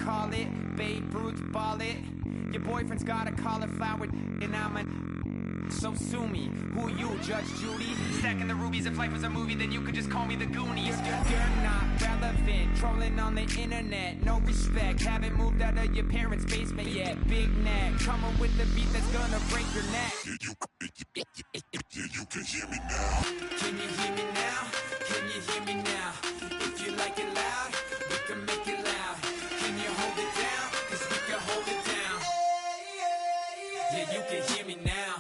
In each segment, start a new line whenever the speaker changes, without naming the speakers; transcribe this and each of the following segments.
call it. Babe Ruth ball it. Your boyfriend's got a cauliflower and I'm a... So sue me. Who you, Judge Judy? Stacking the rubies. If life was a movie, then you could just call me the Goonies. You're not relevant. Trolling on the internet. No respect. Haven't moved out of your parents' basement yet. Big neck. Coming with the beat that's gonna break your neck.
You can hear me now.
Can you hear me now? Can you hear me now? If you like it loud, we can make it loud. Can you hold it down? 'Cause we can hold it down. Yeah, you can hear me now.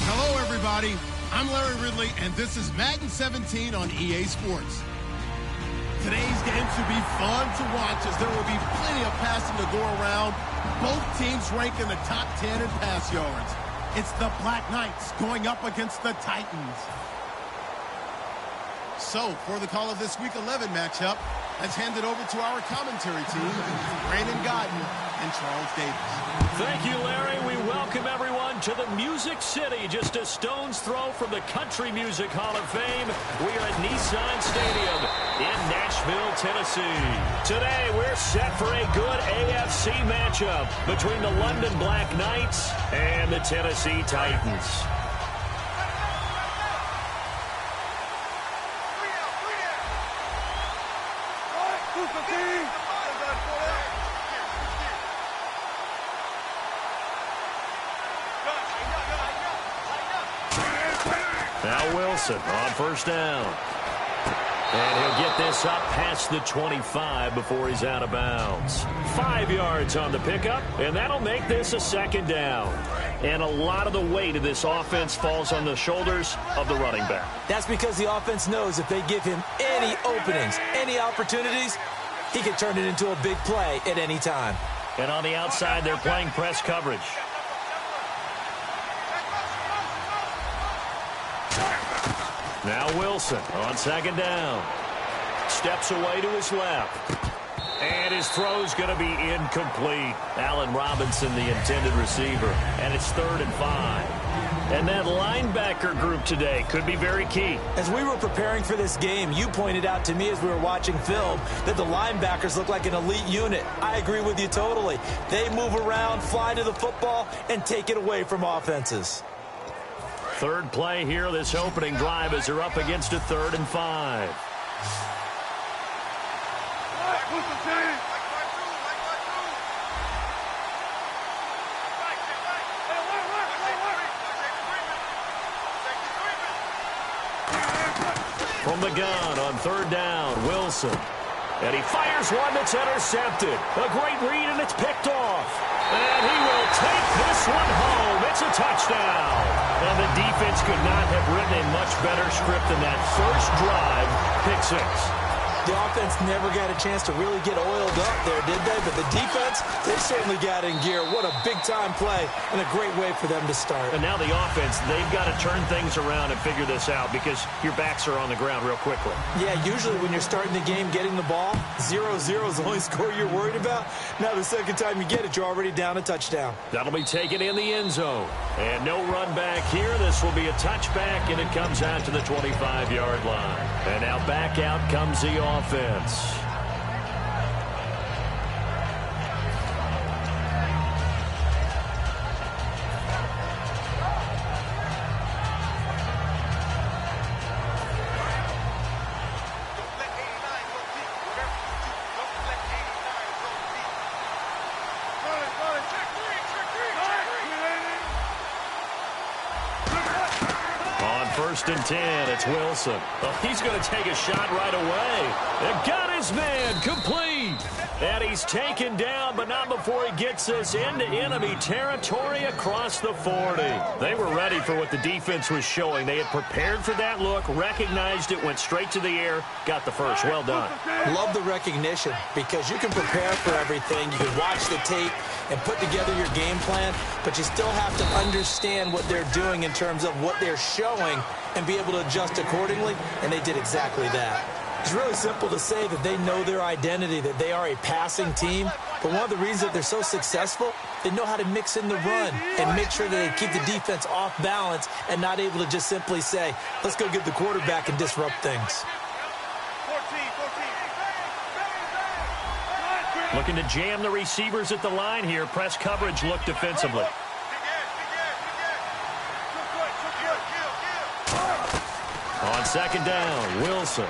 Hello, everybody. I'm Larry Ridley, and this is Madden 17 on EA Sports. Today's game should be fun to watch as there will be plenty of passing to go around. Both teams rank in the top 10 in pass yards. It's the Black Knights going up against the Titans. So, for the call of this Week 11 matchup, let's hand it over to our commentary team, Brandon Godden and Charles Davis.
Thank you, Larry. We welcome everyone to the Music City, just a stone's throw from the Country Music Hall of Fame. We are at Nissan Stadium in Nashville, Tennessee. Today, we're set for a good AFC matchup between the London Black Knights and the Tennessee Titans. Now Wilson on first down. And he'll get this up past the 25 before he's out of bounds. 5 yards on the pickup, and that'll make this a second down. And a lot of the weight of this offense falls on the shoulders of the running back.
That's because the offense knows if they give him any openings, any opportunities, he can turn it into a big play at any time.
And on the outside, they're playing press coverage. Now Wilson on second down. Steps away to his left. And his throw's going to be incomplete. Allen Robinson, the intended receiver. And it's 3rd and 5. And that linebacker group today could be very key.
As we were preparing for this game, you pointed out to me as we were watching film that the linebackers look like an elite unit. I agree with you totally. They move around, fly to the football, and take it away from offenses.
Third play here, this opening drive, as they're up against a 3rd and 5. From the gun on 3rd down, Wilson. And he fires one that's intercepted. A great read, and it's picked off. And he will take this one home. It's a touchdown. And the defense could not have written a much better script than that first drive, pick 6.
The offense never got a chance to really get oiled up there, did they? But the defense, they certainly got in gear. What a big-time play and a great way for them to start.
And now the offense, they've got to turn things around and figure this out because your backs are on the ground real quickly.
Yeah, usually when you're starting the game getting the ball, 0-0 is the only score you're worried about. Now the second time you get it, you're already down a touchdown.
That'll be taken in the end zone. And no run back here. This will be a touchback, and it comes out to the 25-yard line. And now back out comes the offense. First and 10, it's Wilson. Oh, he's going to take a shot right away. And got his man complete. And he's taken down, but not before he gets us into enemy territory across the 40. They were ready for what the defense was showing. They had prepared for that look, recognized it, went straight to the air, got the first. Well done.
Love the recognition because you can prepare for everything. You can watch the tape and put together your game plan, but you still have to understand what they're doing in terms of what they're showing and be able to adjust accordingly, and they did exactly that. It's really simple to say that they know their identity, that they are a passing team. But one of the reasons that they're so successful, they know how to mix in the run and make sure that they keep the defense off balance and not able to just simply say, let's go get the quarterback and disrupt things.
Looking to jam the receivers at the line here. Press coverage look defensively. On second down, Wilson.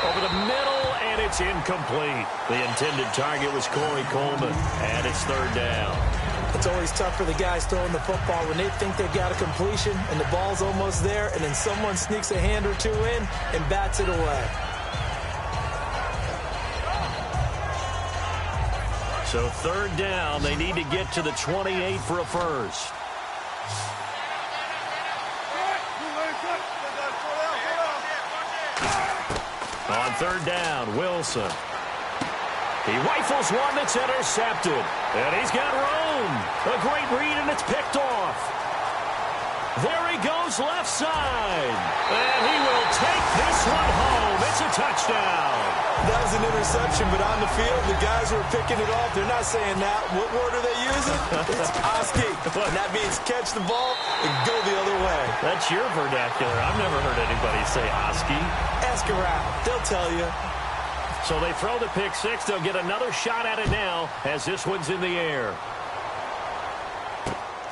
Over the middle, and it's incomplete. The intended target was Corey Coleman, and it's third down.
It's always tough for the guys throwing the football when they think they've got a completion and the ball's almost there, and then someone sneaks a hand or two in and bats it away.
So third down, they need to get to the 28 for a first. On third down, Wilson. He rifles one that's intercepted. And he's got room. A great read, and it's picked off. There he goes left side. And he will take this one home. It's a touchdown.
That was an interception, but on the field, the guys who are picking it off, they're not saying that. What word are they using? It's Oski. And that means catch the ball and go the other way.
That's your vernacular. I've never heard anybody say Oski.
Ask around. They'll tell you.
So they throw the pick six. They'll get another shot at it now as this one's in the air.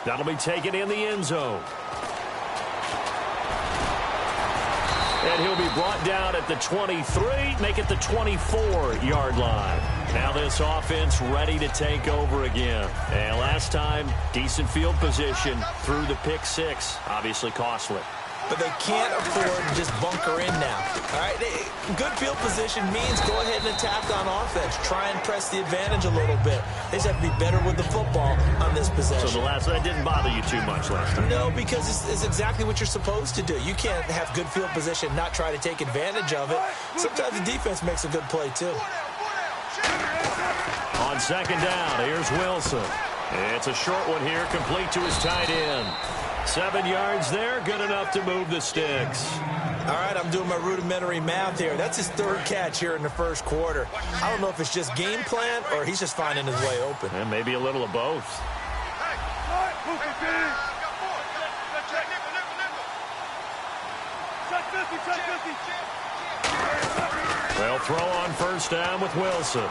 That'll be taken in the end zone. And he'll be brought down at the 23, make it the 24-yard line. Now this offense ready to take over again. And last time, decent field position through the pick six. Obviously costly.
But they can't afford to just bunker in now. All right, good field position means go ahead and attack on offense. Try and press the advantage a little bit. They just have to be better with the football on this possession.
So that didn't bother you too much last time?
No, because it's exactly what you're supposed to do. You can't have good field position, not try to take advantage of it. Sometimes the defense makes a good play, too.
On second down, here's Wilson. It's a short one here, complete to his tight end. 7 yards there, good enough to move the sticks.
All right, I'm doing my rudimentary math here. That's his third catch here in the first quarter. I don't know if it's just game plan or he's just finding his way open.
And maybe a little of both. They'll throw on first down with Wilson.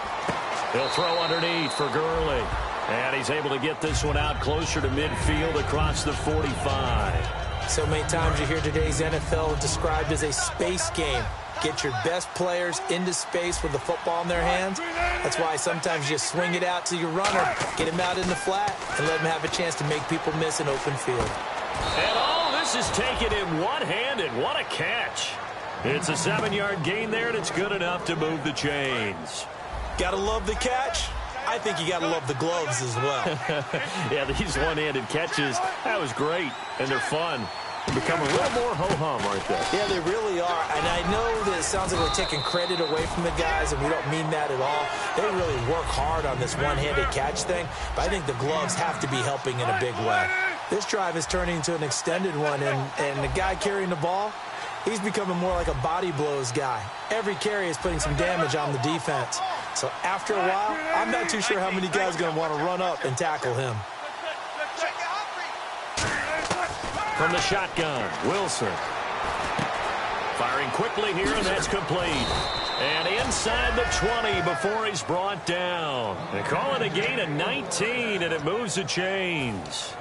He'll throw underneath for Gurley. And he's able to get this one out closer to midfield across the 45.
So many times you hear today's NFL described as a space game. Get your best players into space with the football in their hands. That's why sometimes you swing it out to your runner, get him out in the flat, and let him have a chance to make people miss an open field.
And all this is taken in one-handed. What a catch. It's a 7-yard gain there, and it's good enough to move the chains.
Gotta love the catch. I think you got to love the gloves as well.
Yeah, these one-handed catches, that was great, and they're fun. They become a little more ho-hum, aren't they?
Yeah, they really are. And I know that it sounds like we're taking credit away from the guys, and we don't mean that at all. They really work hard on this one-handed catch thing, but I think the gloves have to be helping in a big way. This drive is turning into an extended one, and the guy carrying the ball, he's becoming more like a body blows guy. Every carry is putting some damage on the defense. So after a while, I'm not too sure how many guys are going to want to run up and tackle him.
From the shotgun, Wilson. Firing quickly here, and that's complete. And inside the 20 before he's brought down. They call it a gain of 19, and it moves the chains.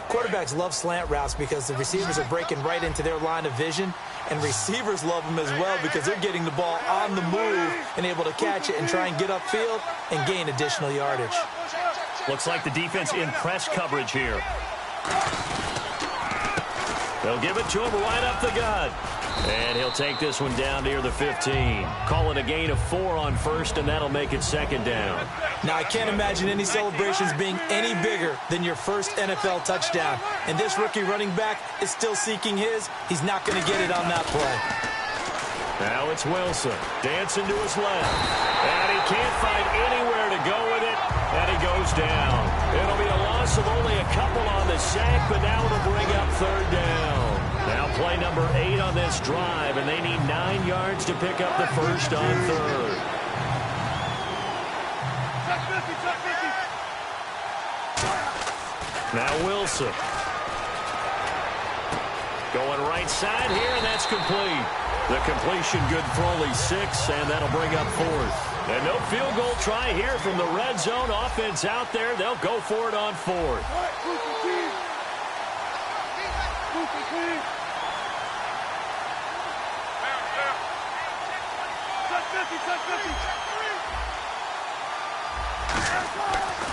Quarterbacks love slant routes because the receivers are breaking right into their line of vision, and receivers love them as well because they're getting the ball on the move and able to catch it and try and get upfield and gain additional yardage.
Looks like the defense in press coverage here. They'll give it to him right up the gut. And he'll take this one down near the 15. Call it a gain of 4 on first, and that'll make it second down.
Now, I can't imagine any celebrations being any bigger than your first NFL touchdown. And this rookie running back is still seeking his. He's not going to get it on that play.
Now it's Wilson dancing to his left. And he can't find anywhere to go with it. And he goes down. It'll be a loss of only a couple on the sack, but now it'll bring up third down. Now play number 8 on this drive, and they need 9 yards to pick up the first on third. Now Wilson. Going right side here, and that's complete. The completion good for only 6, and that'll bring up 4th. And no field goal try here from the red zone. Offense out there. They'll go for it on 4th.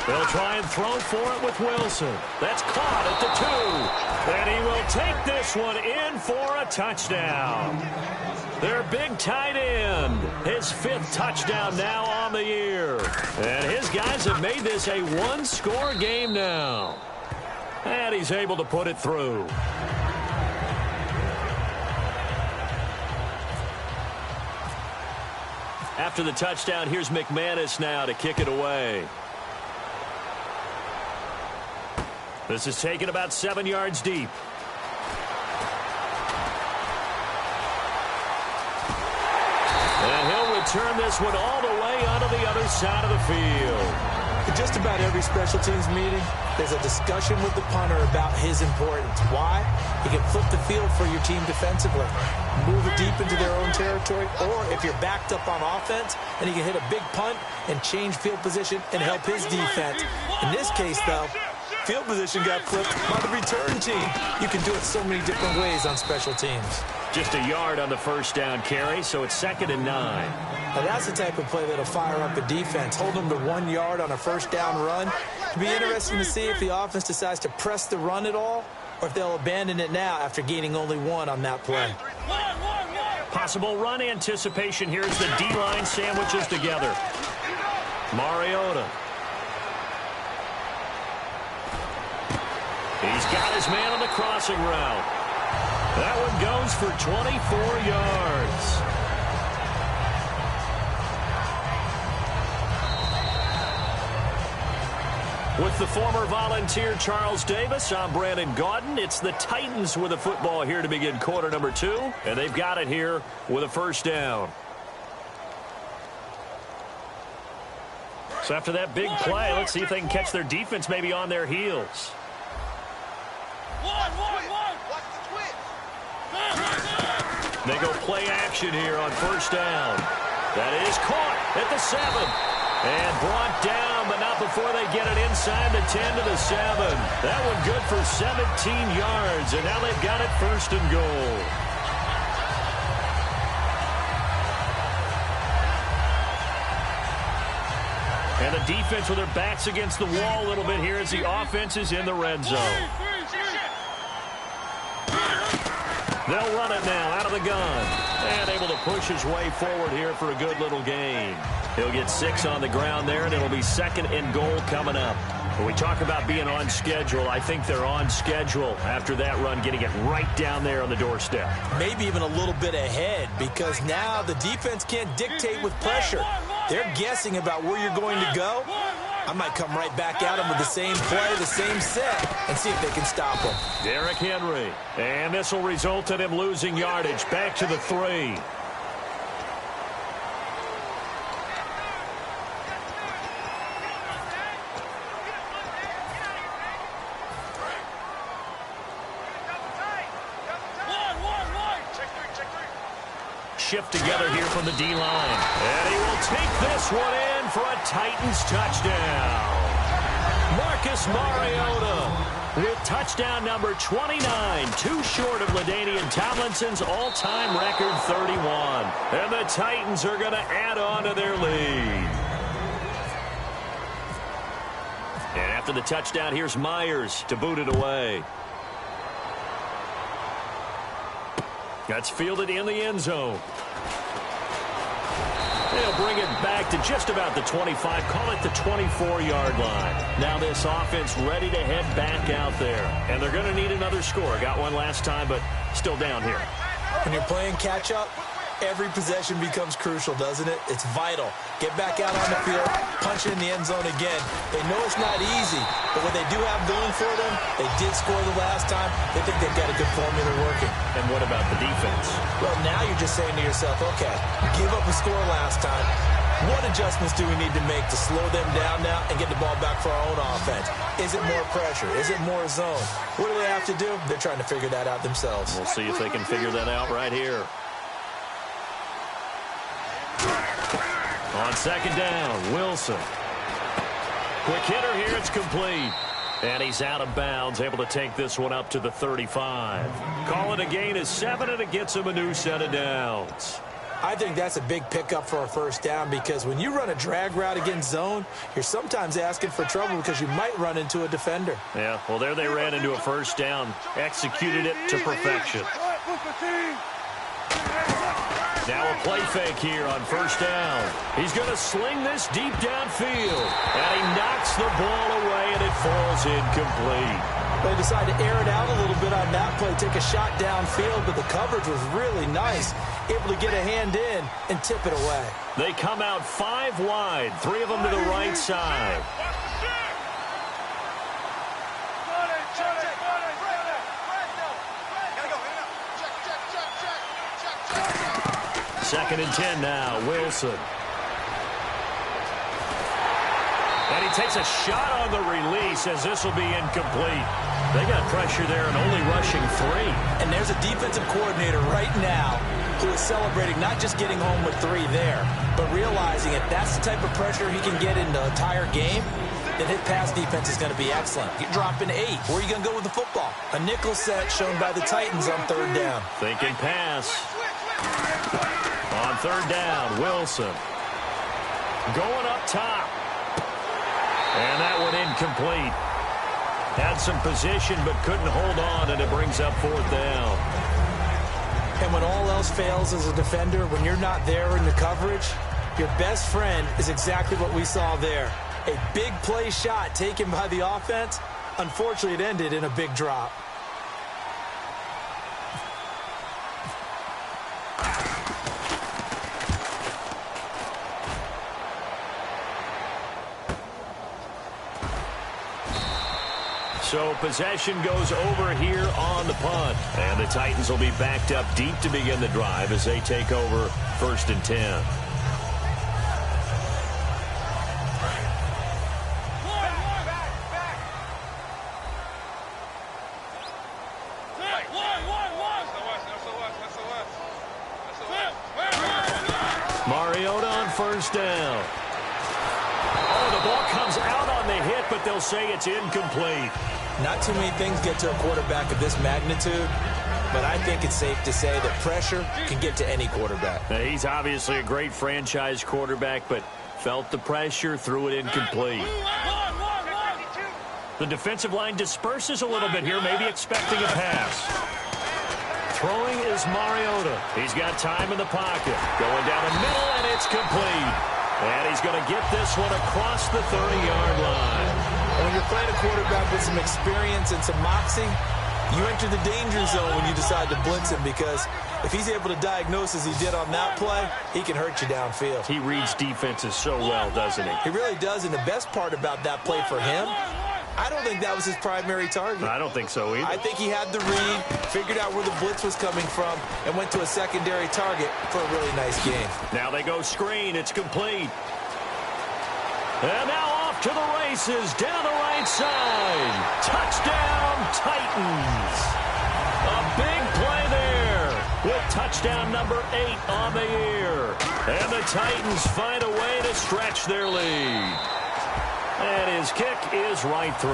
They'll try and throw for it with Wilson. That's caught at the 2. And he will take this one in for a touchdown. Their big tight end. His 5th touchdown now on the year. And his guys have made this a 1-score game now. And he's able to put it through. After the touchdown, here's McManus now to kick it away. This is taken about 7 yards deep. And he'll return this one all the way onto the other side of the field.
In just about every special teams meeting, there's a discussion with the punter about his importance. Why? He can flip the field for your team defensively, move it deep into their own territory, or if you're backed up on offense, then he can hit a big punt and change field position and help his defense. In this case, though, field position got flipped by the return team. You can do it so many different ways on special teams.
Just a yard on the first down carry, so it's 2nd and 9.
Now that's the type of play that'll fire up a defense. Hold them to 1 yard on a first down run. It'll be interesting to see if the offense decides to press the run at all, or if they'll abandon it now after gaining only 1 on that play.
Possible run anticipation here as the D-line sandwiches together. Mariota. He's got his man on the crossing route. That one goes for 24 yards. With the former Volunteer Charles Davis, I'm Brandon Gaudin. It's the Titans with the football here to begin quarter number 2, and they've got it here with a first down. So after that big play, let's see if they can catch their defense maybe on their heels. They go play action here on first down. That is caught at the 7. And brought down, but not before they get it inside the 10 to the 7. That one good for 17 yards, and now they've got it 1st and goal. And the defense with their backs against the wall a little bit here as the offense is in the red zone. They'll run it now out of the gun. And able to push his way forward here for a good little gain. He'll get 6 on the ground there, and it'll be 2nd and goal coming up. When we talk about being on schedule, I think they're on schedule after that run, getting it right down there on the doorstep.
Maybe even a little bit ahead, because now the defense can't dictate with pressure. They're guessing about where you're going to go. I might come right back at them with the same play, the same set, and see if they can stop them.
Derrick Henry. And this will result in him losing yardage. Back to the 3. Shift together here from the D-line. And he will take this one in for a Titans touchdown. Marcus Mariota with touchdown number 29, too short of LaDainian Tomlinson's all-time record 31. And the Titans are going to add on to their lead. And after the touchdown, here's Myers to boot it away. That's fielded in the end zone. They'll bring it back to just about the 25, call it the 24-yard line. Now this offense ready to head back out there. And they're going to need another score. Got one last time, but still down here.
When you're playing catch-up, Every possession becomes crucial, doesn't it? It's vital. Get back out on the field, punch it in the end zone again. They know it's not easy, but what they do have going for them, they did score the last time. They think they've got a good formula working.
And what about the defense?
Well, now you're just saying to yourself, okay, give up a score last time. What adjustments do we need to make to slow them down now and get the ball back for our own offense? Is it more pressure? Is it more zone? What do they have to do? They're trying to figure that out themselves.
We'll see if they can figure that out right here. On second down, Wilson. Quick hitter here, it's complete. And he's out of bounds, able to take this one up to the 35. Call it a gain of 7, and it gets him a new set of downs.
I think that's a big pickup for a first down because when you run a drag route against zone, you're sometimes asking for trouble because you might run into a defender.
Yeah, well, there they ran into a first down, executed it to perfection. Now a play fake here on first down. He's going to sling this deep downfield, and he knocks the ball away, and it falls incomplete.
They decided to air it out a little bit on that play, take a shot downfield, but the coverage was really nice, able to get a hand in and tip it away.
They come out 5 wide, 3 of them to the right side. Second and 10 now, Wilson. And he takes a shot on the release as this will be incomplete. They got pressure there and only rushing 3.
And there's a defensive coordinator right now who is celebrating not just getting home with 3 there, but realizing if that's the type of pressure he can get in the entire game, then his pass defense is going to be excellent. You're dropping 8. Where are you going to go with the football? A nickel set shown by the Titans on third down.
Thinking pass. On third down, Wilson. Going up top. And that one incomplete. Had some position but couldn't hold on, and it brings up fourth down.
And when all else fails as a defender, when you're not there in the coverage, your best friend is exactly what we saw there. A big play shot taken by the offense. Unfortunately, it ended in a big drop.
So possession goes over here on the punt. And the Titans will be backed up deep to begin the drive as they take over first and 10. Mariota on first down. Oh, the ball comes out on the hit, but they'll say it's incomplete.
Not too many things get to a quarterback of this magnitude, but I think it's safe to say that pressure can get to any quarterback.
Now, he's obviously a great franchise quarterback, but felt the pressure, threw it incomplete. The defensive line disperses a little bit here, maybe expecting a pass. Throwing is Mariota. He's got time in the pocket. Going down the middle, and it's complete. And he's going to get this one across the 30-yard line.
When you're playing a quarterback with some experience and some moxie, you enter the danger zone when you decide to blitz him, because if he's able to diagnose as he did on that play, he can hurt you downfield.
He reads defenses so well, doesn't he?
He really does, and the best part about that play for him, I don't think that was his primary target.
I don't think so either.
I think he had the read, figured out where the blitz was coming from, and went to a secondary target for a really nice game.
Now they go screen. It's complete. And now off to the races down the right side. Touchdown, Titans. A big play there with touchdown number 8 on the year. And the Titans find a way to stretch their lead. And his kick is right through.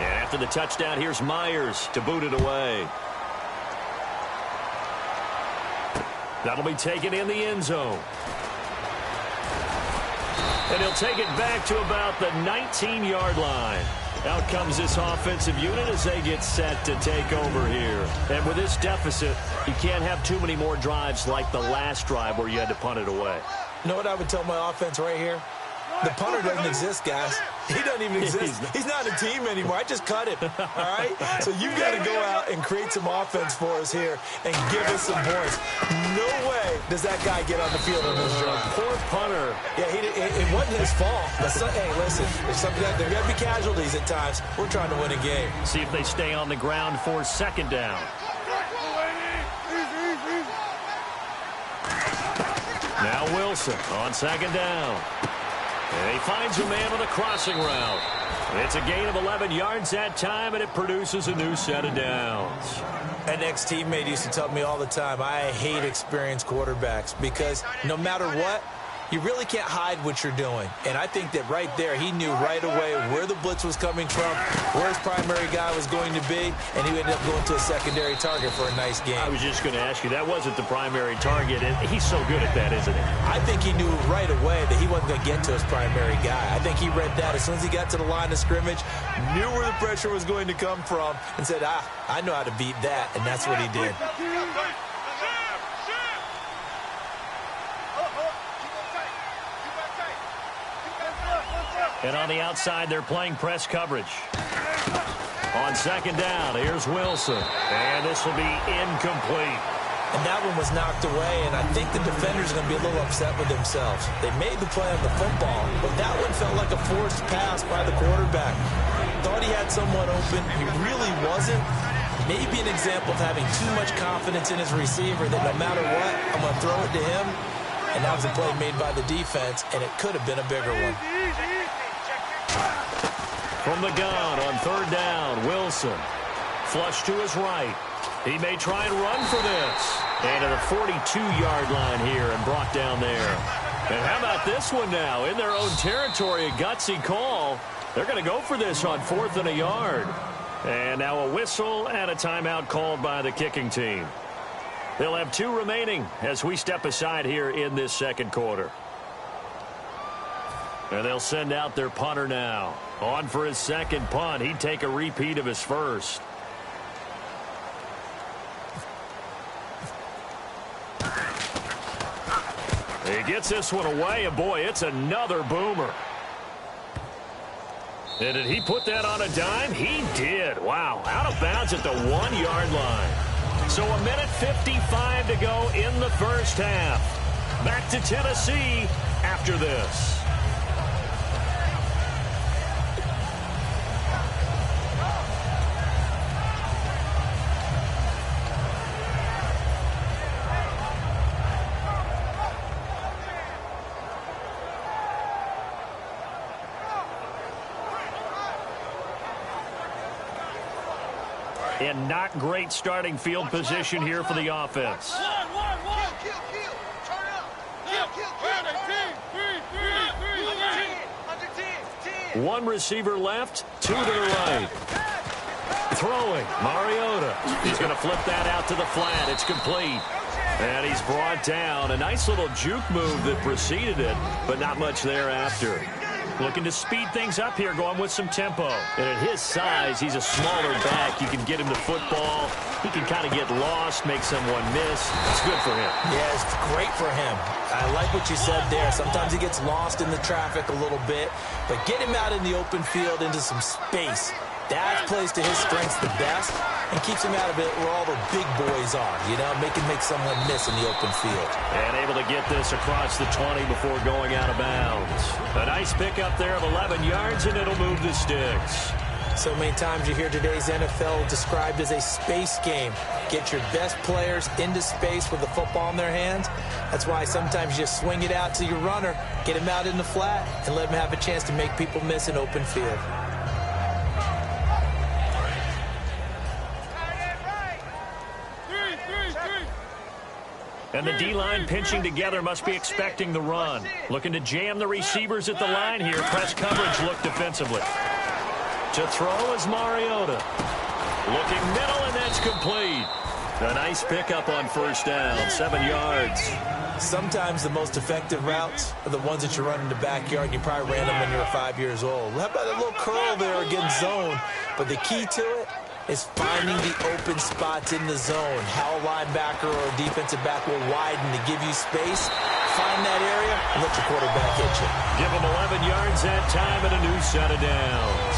And after the touchdown, here's Myers to boot it away. That'll be taken in the end zone. And he'll take it back to about the 19-yard line. Out comes this offensive unit as they get set to take over here. And with this deficit, you can't have too many more drives like the last drive where you had to punt it away.
You know what I would tell my offense right here? The punter doesn't exist, guys. He doesn't even exist. He's not a team anymore. I just cut him, all right? So you've got to go out and create some offense for us here and give us some points. No way does that guy get on the field on this drive.
Poor punter.
Yeah, it wasn't his fault. But hey, listen, there got to be casualties at times. We're trying to win a game.
See if they stay on the ground for second down. Now Wilson on second down. And he finds a man with a crossing route. It's a gain of 11 yards that time, and it produces a new set of downs.
An ex-teammate used to tell me all the time, I hate experienced quarterbacks because no matter what, you really can't hide what you're doing. And I think that right there, he knew right away where the blitz was coming from, where his primary guy was going to be, and he ended up going to a secondary target for a nice game.
I was just going to ask you, that wasn't the primary target. He's so good at that, isn't he?
I think he knew right away that he wasn't going to get to his primary guy. I think he read that as soon as he got to the line of scrimmage, knew where the pressure was going to come from, and said, I know how to beat that, and that's what he did.
And on the outside, they're playing press coverage. On second down, here's Wilson. And this will be incomplete.
And that one was knocked away, and I think the defenders are going to be a little upset with themselves. They made the play on the football, but that one felt like a forced pass by the quarterback. Thought he had someone open. He really wasn't. Maybe an example of having too much confidence in his receiver that no matter what, I'm going to throw it to him. And that was a play made by the defense, and it could have been a bigger one.
From the gun on third down, Wilson. Flush to his right. He may try and run for this. And to the 42-yard line here and brought down there. And how about this one now? In their own territory, a gutsy call. They're going to go for this on 4th and a yard. And now a whistle and a timeout called by the kicking team. They'll have 2 remaining as we step aside here in this second quarter. And they'll send out their punter now. On for his second punt. He'd take a repeat of his first. He gets this one away, and boy, it's another boomer. And did he put that on a dime? He did. Wow, out of bounds at the 1-yard line. So a minute 55 to go in the first half. Back to Tennessee after this. And not great starting field position here for the offense. One receiver left, 2 to the right. Throwing, Mariota. He's going to flip that out to the flat. It's complete. And he's brought down. A nice little juke move that preceded it, but not much thereafter. Looking to speed things up here, going with some tempo. And at his size, he's a smaller back. You can get him the football. He can kind of get lost, make someone miss. It's good for him.
Yeah, it's great for him. I like what you said there. Sometimes he gets lost in the traffic a little bit. But get him out in the open field into some space. That plays to his strengths the best and keeps him out of it where all the big boys are, you know, make someone miss in the open field.
And able to get this across the 20 before going out of bounds. A nice pickup there of 11 yards, and it'll move the sticks.
So many times you hear today's NFL described as a space game. Get your best players into space with the football in their hands. That's why sometimes you just swing it out to your runner, get him out in the flat, and let him have a chance to make people miss in open field.
And the D-line pinching together must be expecting the run. Looking to jam the receivers at the line here. Press coverage look defensively. To throw is Mariota. Looking middle, and that's complete. A nice pickup on first down, 7 yards.
Sometimes the most effective routes are the ones that you run in the backyard, and you probably ran them when you were 5 years old. How about a little curl there against zone? But the key to it is finding the open spots in the zone. How a linebacker or a defensive back will widen to give you space. find that area and let your quarterback hit you.
Give him 11 yards that time and a new set of downs.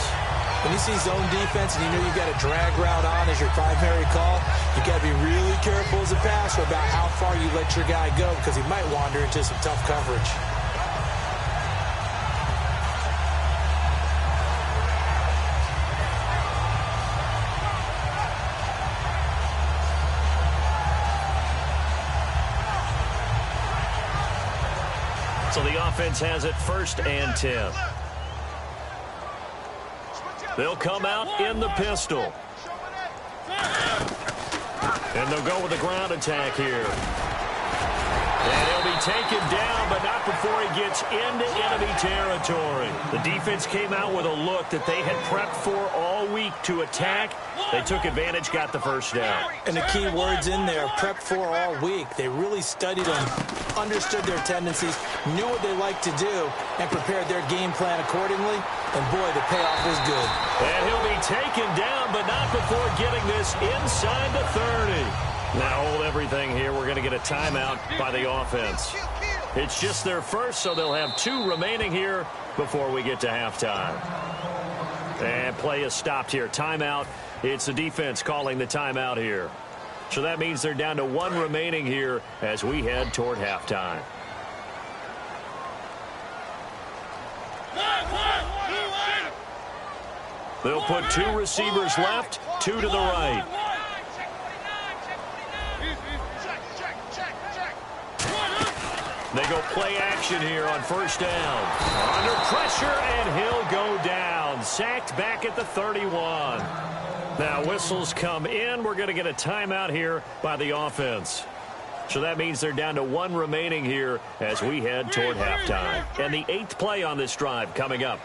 When you see zone defense and you know you've got a drag route on as your primary call, you've got to be really careful as a passer about how far you let your guy go because he might wander into some tough coverage.
So the offense has it 1st and 10. They'll come out in the pistol. And they'll go with the ground attack here. And he'll be taken down, but not before he gets into enemy territory. The defense came out with a look that they had prepped for all week to attack. They took advantage, got the first down.
And the key words in there, prepped for all week. They really studied them, understood their tendencies, knew what they liked to do, and prepared their game plan accordingly. And, boy, the payoff was good.
And he'll be taken down, but not before getting this inside the 30. Now hold everything here. We're going to get a timeout by the offense. It's just their first, so they'll have 2 remaining here before we get to halftime. And play is stopped here. Timeout. It's the defense calling the timeout here. So that means they're down to 1 remaining here as we head toward halftime. They'll put 2 receivers left, 2 to the right. They go play action here on 1st down. Under pressure, and he'll go down. Sacked back at the 31. Now whistles come in. We're going to get a timeout here by the offense. So that means they're down to 1 remaining here as we head toward halftime. And the 8th play on this drive coming up.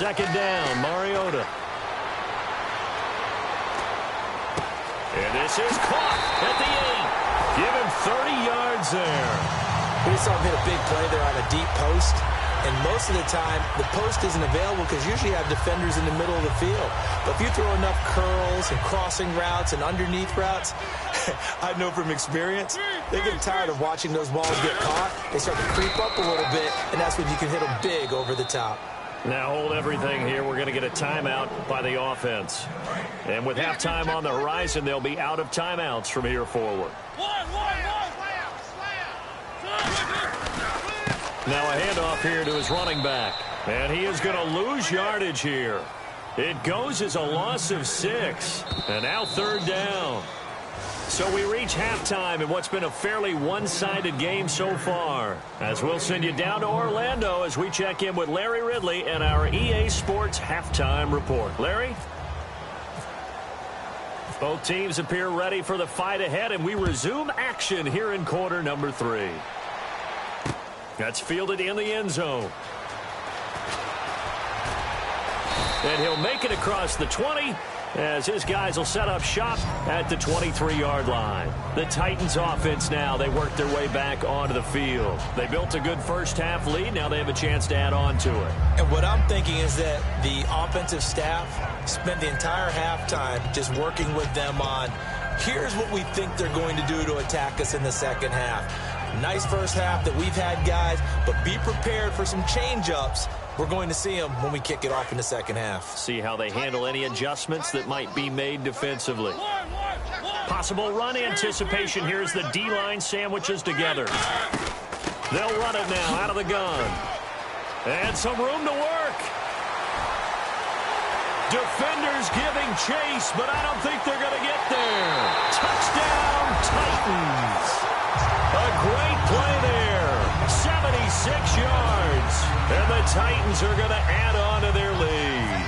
Second down, Mariota. And this is caught at the 8. Give him 30 yards there.
We saw him hit a big play there on a deep post. And most of the time, the post isn't available because usually you have defenders in the middle of the field. But if you throw enough curls and crossing routes and underneath routes, I know from experience, they get tired of watching those balls get caught. They start to creep up a little bit, and that's when you can hit them big over the top.
Now hold everything here. We're going to get a timeout by the offense. And with halftime on the horizon, they'll be out of timeouts from here forward. Now a handoff here to his running back. And he is going to lose yardage here. It goes as a loss of 6. And now 3rd down. So we reach halftime in what's been a fairly one-sided game so far. As we'll send you down to Orlando as we check in with Larry Ridley and our EA Sports Halftime Report. Larry? Both teams appear ready for the fight ahead, and we resume action here in quarter number 3. That's fielded in the end zone. And he'll make it across the 20 as his guys will set up shop at the 23-yard line. The Titans offense now, they work their way back onto the field. They built a good first-half lead. Now they have a chance to add on to it.
And what I'm thinking is that the offensive staff spent the entire halftime just working with them on, here's what we think they're going to do to attack us in the second half. Nice first half that we've had, guys, but be prepared for some change-ups. We're going to see them when we kick it off in the second half.
See how they handle any adjustments that might be made defensively. Possible run anticipation. Here's the D-line sandwiches together. They'll run it now out of the gun. And some room to work. Defenders giving chase, but I don't think they're going to get there. Touchdown, Titans. A great play there. 76 yards. And the Titans are going to add on to their lead.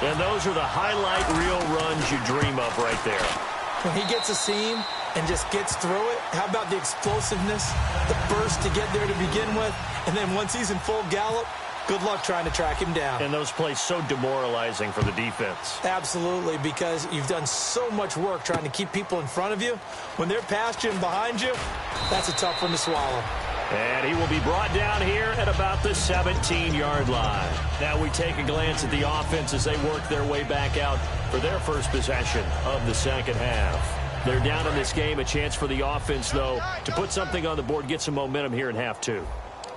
And those are the highlight reel runs you dream of right there.
When he gets a seam and just gets through it, how about the explosiveness, the burst to get there to begin with, and then once he's in full gallop, good luck trying to track him down.
And those plays so demoralizing for the defense.
Absolutely, because you've done so much work trying to keep people in front of you. When they're past you and behind you, that's a tough one to swallow.
And he will be brought down here at about the 17-yard line. Now we take a glance at the offense as they work their way back out for their first possession of the second half. They're down in this game. A chance for the offense, though, to put something on the board, get some momentum here in half two.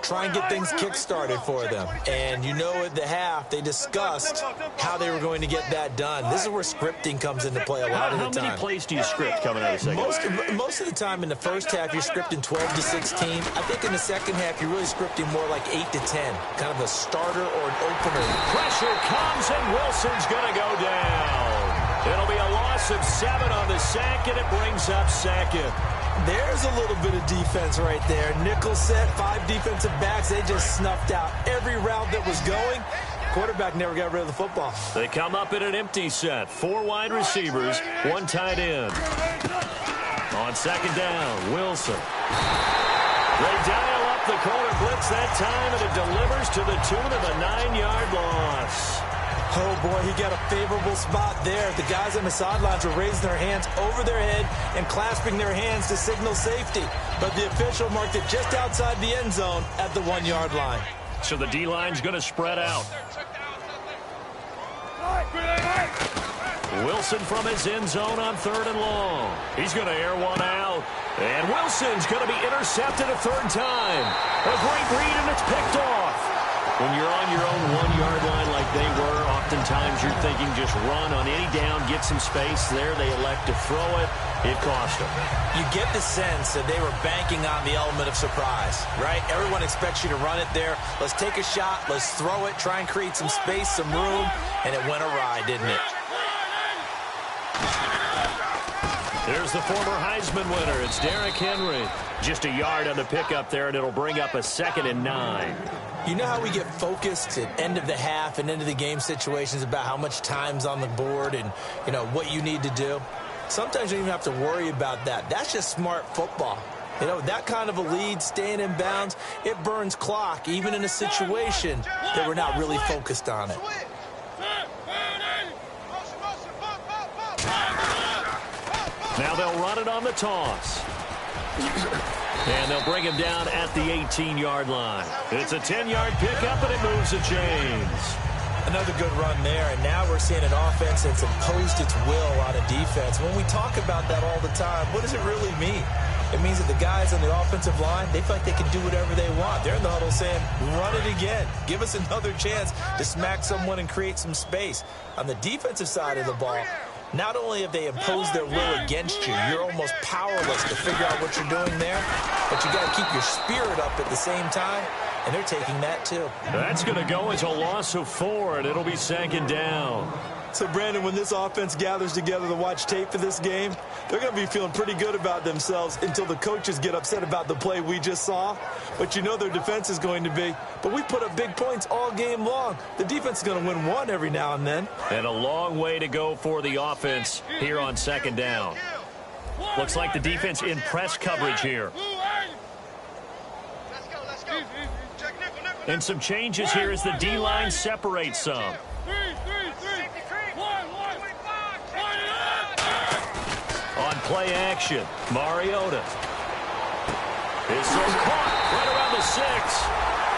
Try and get things kick-started for them. And you know at the half, they discussed how they were going to get that done. This is where scripting comes into play a lot of the time.
How many plays do you script coming out of the second half?
Most of the time in the first half, you're scripting 12 to 16. I think in the second half, you're really scripting more like 8 to 10. Kind of a starter or an opener.
Pressure comes, and Wilson's going to go down. It'll be a loss of 7 on the sack, and it brings up second.
There's a little bit of defense right there. Nickel set, 5 defensive backs. They just snuffed out every route that was going. Quarterback never got rid of the football.
They come up in an empty set. 4 wide receivers, 1 tight end. On second down, Wilson. They dial up the corner blitz that time, and it delivers to the tune of a 9-yard loss.
Oh, boy, he got a favorable spot there. The guys on the sidelines were raising their hands over their head and clasping their hands to signal safety. But the official marked it just outside the end zone at the 1-yard line.
So the D-line's going to spread out. Wilson from his end zone on 3rd and long. He's going to air one out. And Wilson's going to be intercepted a 3rd time. A great read, and it's picked off. When you're on your own 1-yard line like they were, oftentimes you're thinking just run on any down, get some space. There they elect to throw it. It cost them.
You get the sense that they were banking on the element of surprise, right? Everyone expects you to run it there. Let's take a shot. Let's throw it. Try and create some space, some room. And it went awry, didn't it?
There's the former Heisman winner. It's Derrick Henry. Just a yard on the pickup there, and it'll bring up a 2nd and 9.
You know how we get focused at end of the half and end of the game situations about how much time's on the board and, you know, what you need to do? Sometimes you don't even have to worry about that. That's just smart football. You know, that kind of a lead, staying in bounds, it burns clock, even in a situation that we're not really focused on it.
Now they'll run it on the toss. And they'll bring him down at the 18-yard line. It's a 10-yard pickup, and it moves the chains.
Another good run there, and now we're seeing an offense that's imposed its will on a defense. When we talk about that all the time, what does it really mean? It means that the guys on the offensive line, they feel like they can do whatever they want. They're in the huddle saying, run it again. Give us another chance to smack someone and create some space. On the defensive side of the ball, not only have they imposed their will against you, you're almost powerless to figure out what you're doing there, but you got to keep your spirit up at the same time, and they're taking that too.
That's going to go as a loss of 4, and it'll be 2nd down.
So, Brandon, when this offense gathers together to watch tape for this game, they're going to be feeling pretty good about themselves until the coaches get upset about the play we just saw. But you know their defense is going to be. But we put up big points all game long. The defense is going to win one every now and then.
And a long way to go for the offense here on 2nd down. Looks like the defense in press coverage here. And some changes here as the D-line separates some. On play action, Mariota is so caught right around the 6.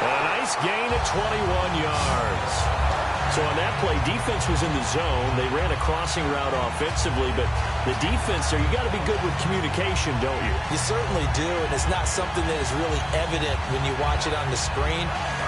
And a nice gain at 21 yards. So on that play, defense was in the zone. They ran a crossing route offensively, but the defense there, you got to be good with communication, don't you?
You certainly do, and it's not something that is really evident when you watch it on the screen.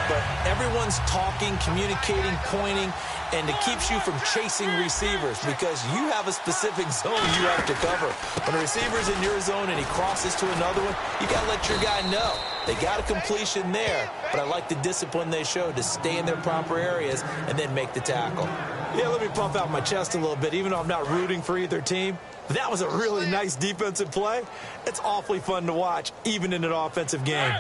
But everyone's talking, communicating, pointing, and it keeps you from chasing receivers because you have a specific zone you have to cover. When a receiver's in your zone and he crosses to another one, you got to let your guy know. They got a completion there, but I like the discipline they showed to stay in their proper areas and then make the tackle. Yeah, let me puff out my chest a little bit, even though I'm not rooting for either team. That was a really nice defensive play. It's awfully fun to watch, even in an offensive game.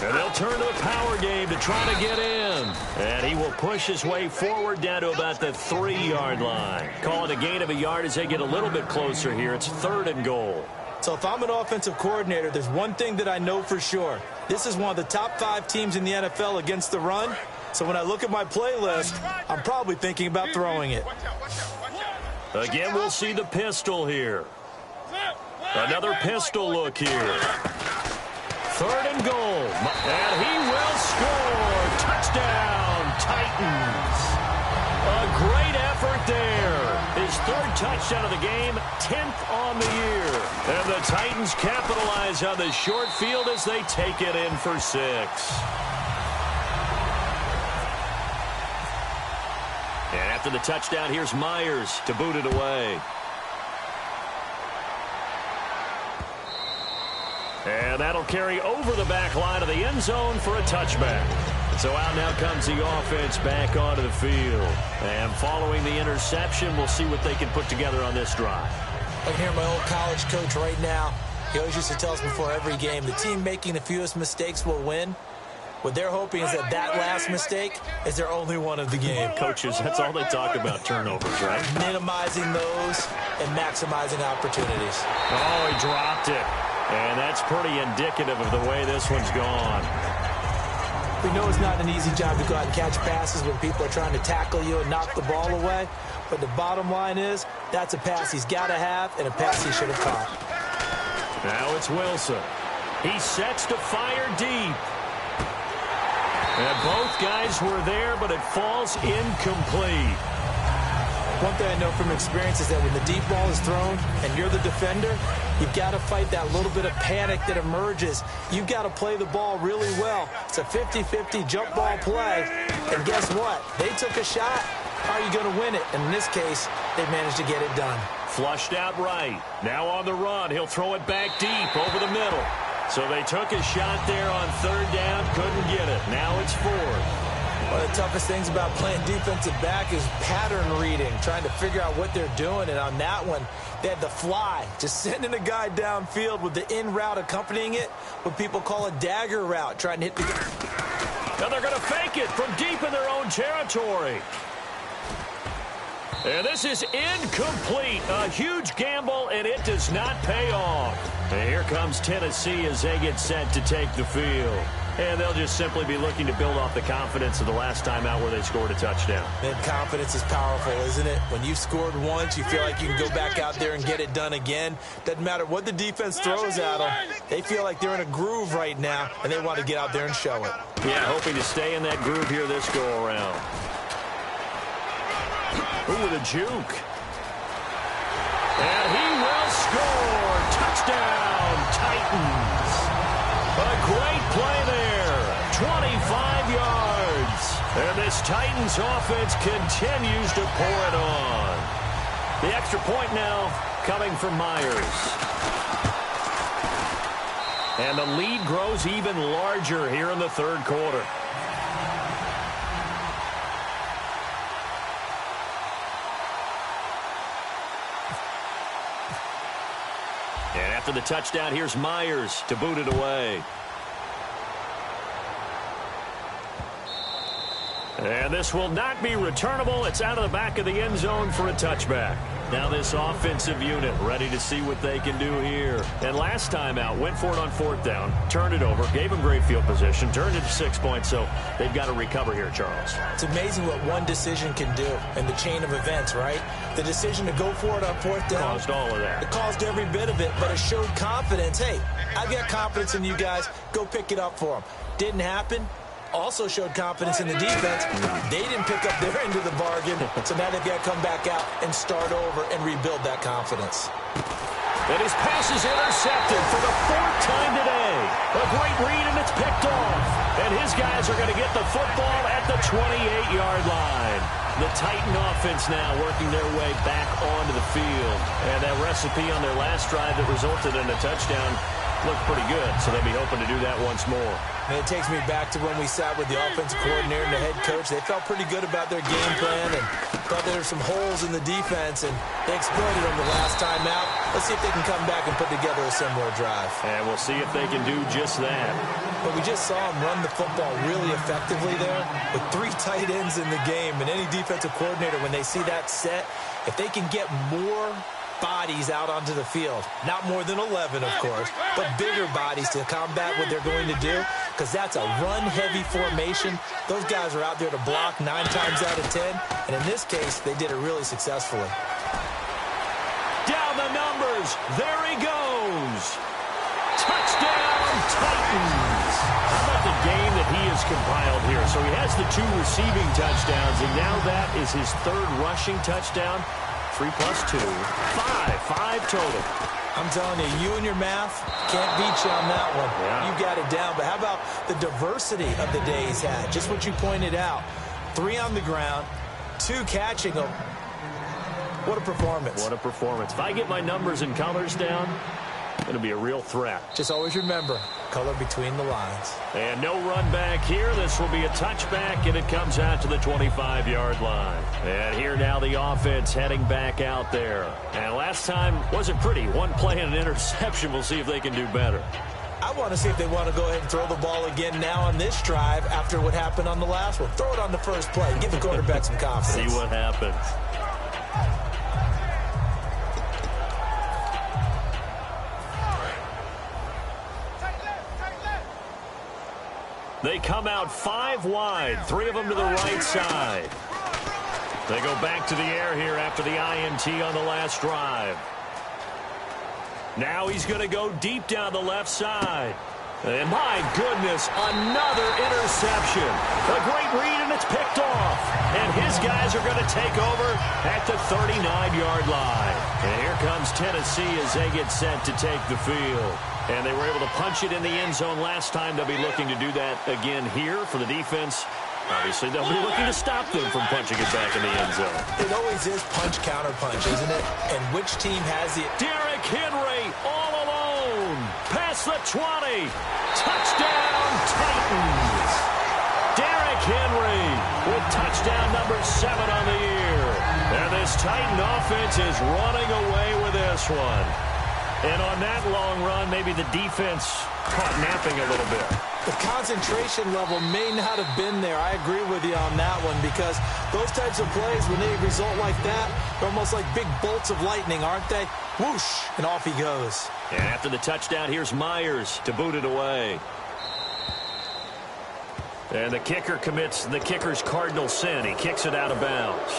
And they'll turn to a power game to try to get in. And he will push his way forward down to about the 3-yard line. Call it a gain of a yard as they get a little bit closer here. It's 3rd and goal.
So if I'm an offensive coordinator, there's one thing that I know for sure. This is one of the top 5 teams in the NFL against the run. So when I look at my playlist, I'm probably thinking about throwing it.
Again, we'll see the pistol here. Another pistol look here. 3rd and goal. And he will score. Touchdown, Titans. A great effort there. His 3rd touchdown of the game, 10th on the year. And the Titans capitalize on the short field as they take it in for 6. And after the touchdown, here's Myers to boot it away. And that'll carry over the back line of the end zone for a touchback. So out now comes the offense back onto the field. And following the interception, we'll see what they can put together on this drive.
I can hear my old college coach right now. He always used to tell us before every game, the team making the fewest mistakes will win. What they're hoping is that last mistake is their only one of the game.
Coaches, that's all they talk about, turnovers, right?
Minimizing those and maximizing opportunities.
Oh, he dropped it. And that's pretty indicative of the way this one's gone.
We know it's not an easy job to go out and catch passes when people are trying to tackle you and knock the ball away. But the bottom line is, that's a pass he's got to have and a pass he should have caught.
Now it's Wilson. He sets to fire deep. And both guys were there, but it falls incomplete.
One thing I know from experience is that when the deep ball is thrown and you're the defender, you've got to fight that little bit of panic that emerges. You've got to play the ball really well. It's a 50-50 jump ball play. And guess what? They took a shot. How are you going to win it? And in this case, they managed to get it done.
Flushed out right. Now on the run. He'll throw it back deep over the middle. So they took a shot there on 3rd down. Couldn't get it. Now it's 4th.
One of the toughest things about playing defensive back is pattern reading, trying to figure out what they're doing. And on that one, they had the fly, just sending a guy downfield with the in route accompanying it, what people call a dagger route, trying to hit the...
Now they're going to fake it from deep in their own territory. And this is incomplete. A huge gamble, and it does not pay off. And here comes Tennessee as they get set to take the field. And they'll just simply be looking to build off the confidence of the last time out where they scored a touchdown.
And confidence is powerful, isn't it? When you've scored once, you feel like you can go back out there and get it done again. Doesn't matter what the defense throws at them. They feel like they're in a groove right now, and they want to get out there and show it.
Yeah, hoping to stay in that groove here this go-around. Ooh, with a juke. And he will score. Touchdown, Titans. A great play there. 25 yards. And this Titans offense continues to pour it on. The extra point now coming from Myers. And the lead grows even larger here in the 3rd quarter. And after the touchdown, here's Myers to boot it away. And this will not be returnable. It's out of the back of the end zone for a touchback. Now this offensive unit ready to see what they can do here. And last time out, went for it on 4th down, turned it over, gave them great field position, turned it to 6 points, so they've got to recover here, Charles.
It's amazing what one decision can do in the chain of events, right? The decision to go for it on 4th down.
Caused all of that.
It caused every bit of it, but it showed confidence. Hey, I've got confidence in you guys. Go pick it up for them. Didn't happen. Also showed confidence in the defense. They didn't pick up their end of the bargain, so now they've got to come back out and start over and rebuild that confidence.
And his pass is intercepted for the 4th time today. A great read, and it's picked off. And his guys are going to get the football at the 28-yard line. The Titan offense now working their way back onto the field. And that recipe on their last drive that resulted in a touchdown looked pretty good, so they'll be hoping to do that once more.
And it takes me back to when we sat with the offensive coordinator and the head coach. They felt pretty good about their game plan and thought there were some holes in the defense, and they exploited them the last time out. Let's see if they can come back and put together a similar drive.
And we'll see if they can do just that.
But we just saw them run the football really effectively there with 3 tight ends in the game. And any defensive coordinator, when they see that set, if they can get more bodies out onto the field, not more than 11, of course, but bigger bodies to combat what they're going to do, because that's a run-heavy formation. Those guys are out there to block 9 times out of 10, and in this case, they did it really successfully.
Down the numbers. There he goes. Touchdown, Titans. How about the game that he has compiled here? So he has the 2 receiving touchdowns, and now that is his 3rd rushing touchdown. 3 plus 2. 5 total.
I'm telling you, you and your math can't beat you on that one.
Yeah.
You got it down. But how about the diversity of the day he's had? Just what you pointed out. 3 on the ground, 2 catching them. What a performance.
What a performance. If I get my numbers and colors down, it'll be a real threat.
Just always remember, color between the lines.
And no run back here. This will be a touchback, and it comes out to the 25-yard line. And here now the offense heading back out there. And last time wasn't pretty. 1 play and an interception. We'll see if they can do better.
I want to see if they want to go ahead and throw the ball again now on this drive after what happened on the last one. Throw it on the first play and give the quarterback some confidence.
See what happens. They come out 5 wide, 3 of them to the right side. They go back to the air here after the INT on the last drive. Now he's going to go deep down the left side. And my goodness, another interception. A great read, and it's picked off. And his guys are going to take over at the 39-yard line. And here comes Tennessee as they get set to take the field. And they were able to punch it in the end zone last time. They'll be looking to do that again here for the defense. Obviously, they'll be looking to stop them from punching it back in the end zone.
It always is punch, counter punch, isn't it? And which team has it?
Derrick Henry all alone. Past the 20. Touchdown, Titans. Derrick Henry with touchdown number 7 on the year. And this Titan offense is running away with this one. And on that long run, maybe the defense caught napping a little bit.
The concentration level may not have been there. I agree with you on that one because those types of plays, when they result like that, they're almost like big bolts of lightning, aren't they? Whoosh, and off he goes.
And after the touchdown, here's Myers to boot it away. And the kicker commits the kicker's cardinal sin. He kicks it out of bounds.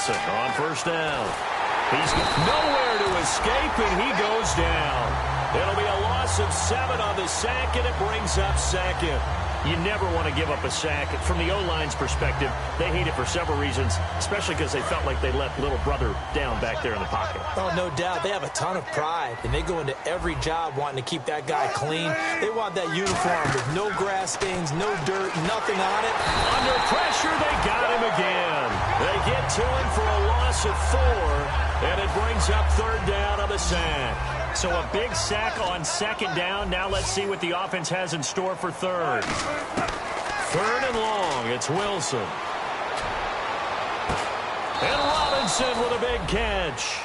On first down. He's nowhere to escape, and he goes down. It'll be a loss of 7 on the sack, and it brings up 2nd. You never want to give up a sack. From the O-line's perspective, they hate it for several reasons, especially because they felt like they let little brother down back there in the pocket.
Oh, no doubt. They have a ton of pride, and they go into every job wanting to keep that guy clean. They want that uniform with no grass stains, no dirt, nothing on it.
Under pressure, they got him again. They get to him for a loss of 4, and it brings up 3rd down on the sack. So a big sack on 2nd down. Now let's see what the offense has in store for 3rd. 3rd and long. It's Wilson. And Robinson with a big catch.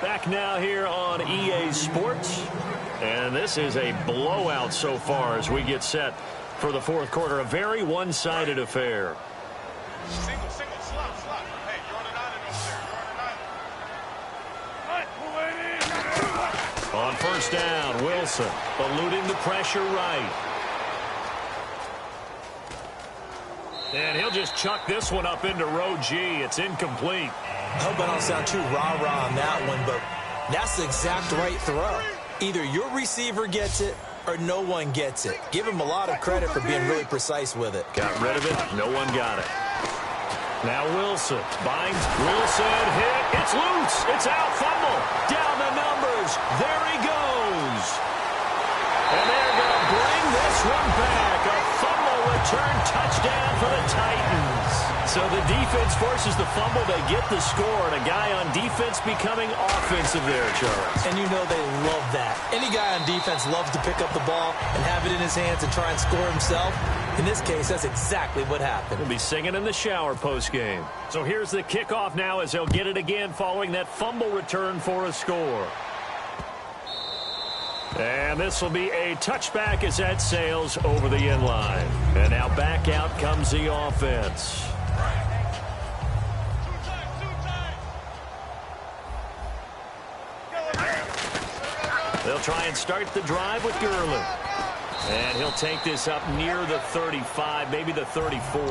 Back now here on EA Sports. And this is a blowout so far as we get set for the 4th quarter. A very one-sided affair.
Single, slot. Hey, you're on the 9 over there.
On first down, Wilson eluding the pressure right. And he'll just chuck this one up into row G. It's incomplete.
I hope I don't sound too rah-rah on that one, but that's the exact right throw. Either your receiver gets it or no one gets it. Give him a lot of credit for being really precise with it.
Got rid of it. No one got it. Now Wilson binds. Wilson hit. It's loose. It's out. Fumble. Down the numbers. There he goes. And they're going to bring this one back. A fumble return touchdown for the Titans. So the defense forces the fumble. They get the score. And a guy on defense becoming offensive there, Charles.
And you know they love that. Any guy on defense loves to pick up the ball and have it in his hands and try and score himself. In this case, that's exactly what happened.
He'll be singing in the shower post-game. So here's the kickoff now as they'll get it again following that fumble return for a score. And this will be a touchback as that sails over the end line. And now back out comes the offense. They'll try and start the drive with Gurley. And he'll take this up near the 35, maybe the 34.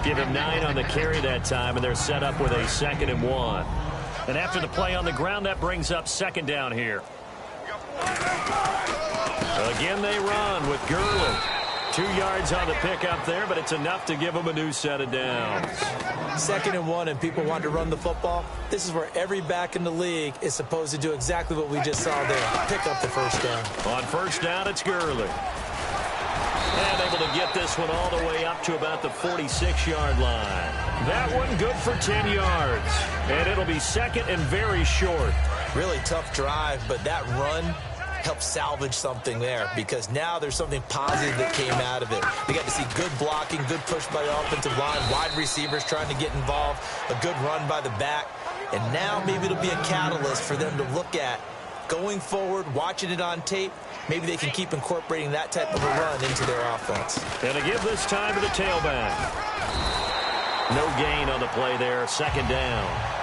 Give him 9 on the carry that time, and they're set up with a 2nd and 1. And after the play on the ground, that brings up 2nd down here. Again, they run with Gurley. 2 yards on the pickup there, but it's enough to give them a new set of downs.
2nd and 1, and people want to run the football. This is where every back in the league is supposed to do exactly what we just saw there. Pick up the first down.
On first down, it's Gurley. And able to get this one all the way up to about the 46-yard line. That one good for 10 yards. And it'll be 2nd and very short.
Really tough drive, but that run helped salvage something there, because now there's something positive that came out of it. We got to see good blocking, good push by the offensive line, wide receivers trying to get involved, a good run by the back. And now maybe it'll be a catalyst for them to look at going forward, watching it on tape. Maybe they can keep incorporating that type of a run into their offense.
And to give this time to the tailback. No gain on the play there, 2nd down.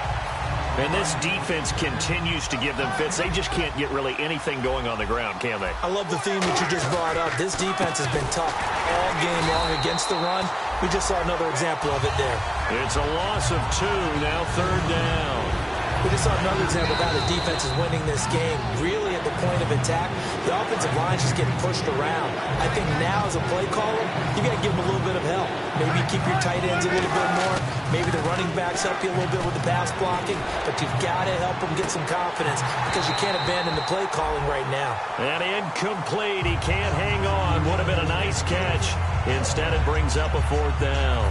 And this defense continues to give them fits. They just can't get really anything going on the ground, can they?
I love the theme that you just brought up. This defense has been tough all game long against the run. We just saw another example of it there.
It's a loss of 2, now 3rd down.
We just saw another example of how the defense is winning this game. Really at the point of attack, the offensive line is just getting pushed around. I think now as a play caller, you got to give them a little bit of help. Maybe keep your tight ends a little bit more. Maybe the running backs help you a little bit with the pass blocking. But you've got to help them get some confidence, because you can't abandon the play calling right now.
And incomplete. He can't hang on. Would have been a nice catch. Instead, it brings up a 4th down.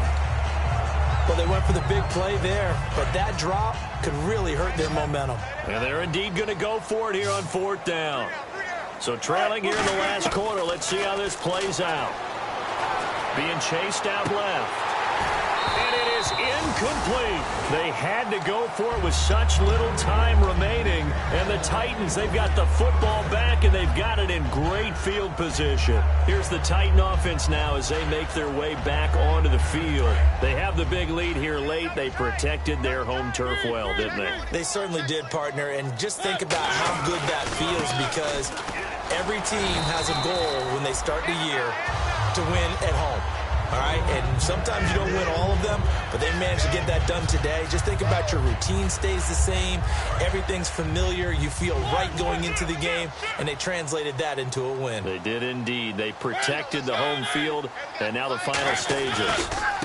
Well, they went for the big play there, but that drop could really hurt their momentum.
And they're indeed going to go for it here on 4th down. So trailing here in the last quarter, let's see how this plays out. Being chased out left. And it is incomplete. They had to go for it with such little time remaining. And the Titans, they've got the football back, and they've got it in great field position. Here's the Titan offense now as they make their way back onto the field. They have the big lead here late. They protected their home turf well, didn't they?
They certainly did, partner. And just think about how good that feels, because every team has a goal when they start the year to win at home. All right, and sometimes you don't win all of them, but they managed to get that done today. Just think about your routine stays the same. Everything's familiar. You feel right going into the game, and they translated that into a win.
They did indeed. They protected the home field, and now the final stages.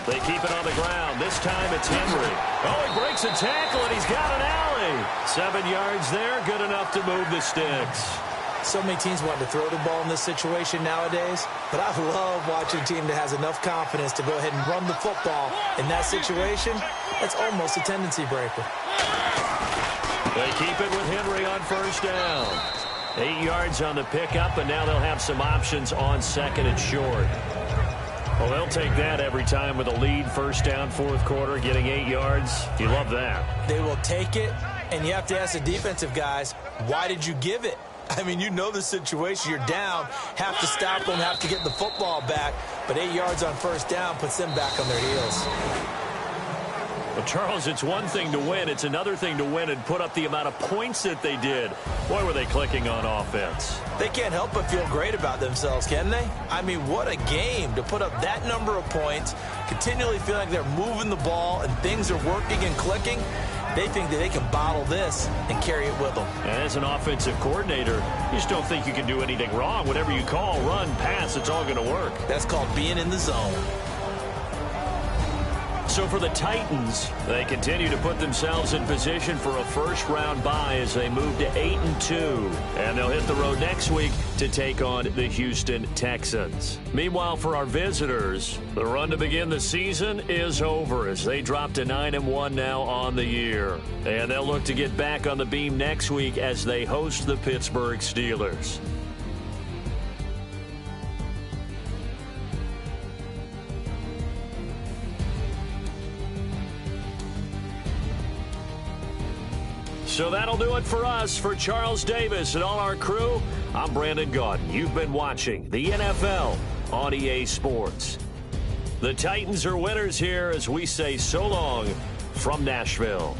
They keep it on the ground. This time it's Henry. Oh, he breaks a tackle, and he's got an alley. 7 yards there, good enough to move the sticks.
So many teams want to throw the ball in this situation nowadays, but I love watching a team that has enough confidence to go ahead and run the football. In that situation, that's almost a tendency breaker.
They keep it with Henry on first down. 8 yards on the pickup, and now they'll have some options on 2nd and short. Well, they'll take that every time with a lead, first down, 4th quarter, getting 8 yards. You love that.
They will take it, and you have to ask the defensive guys, why did you give it? I mean, you know the situation. You're down, have to stop them, have to get the football back. But 8 yards on first down puts them back on their heels.
Well, Charles, it's one thing to win. It's another thing to win and put up the amount of points that they did. Boy, were they clicking on offense.
They can't help but feel great about themselves, can they? I mean, what a game to put up that number of points, continually feel like they're moving the ball and things are working and clicking. They think that they can bottle this and carry it with them.
And as an offensive coordinator, you just don't think you can do anything wrong. Whatever you call, run, pass, it's all going to work.
That's called being in the zone.
So for the Titans, they continue to put themselves in position for a first-round bye as they move to 8-2. And they'll hit the road next week to take on the Houston Texans. Meanwhile, for our visitors, the run to begin the season is over as they drop to 9-1 now on the year. And they'll look to get back on the beam next week as they host the Pittsburgh Steelers. So that'll do it for us. For Charles Davis and all our crew, I'm Brandon Gaudin. You've been watching the NFL on EA Sports. The Titans are winners here as we say so long from Nashville.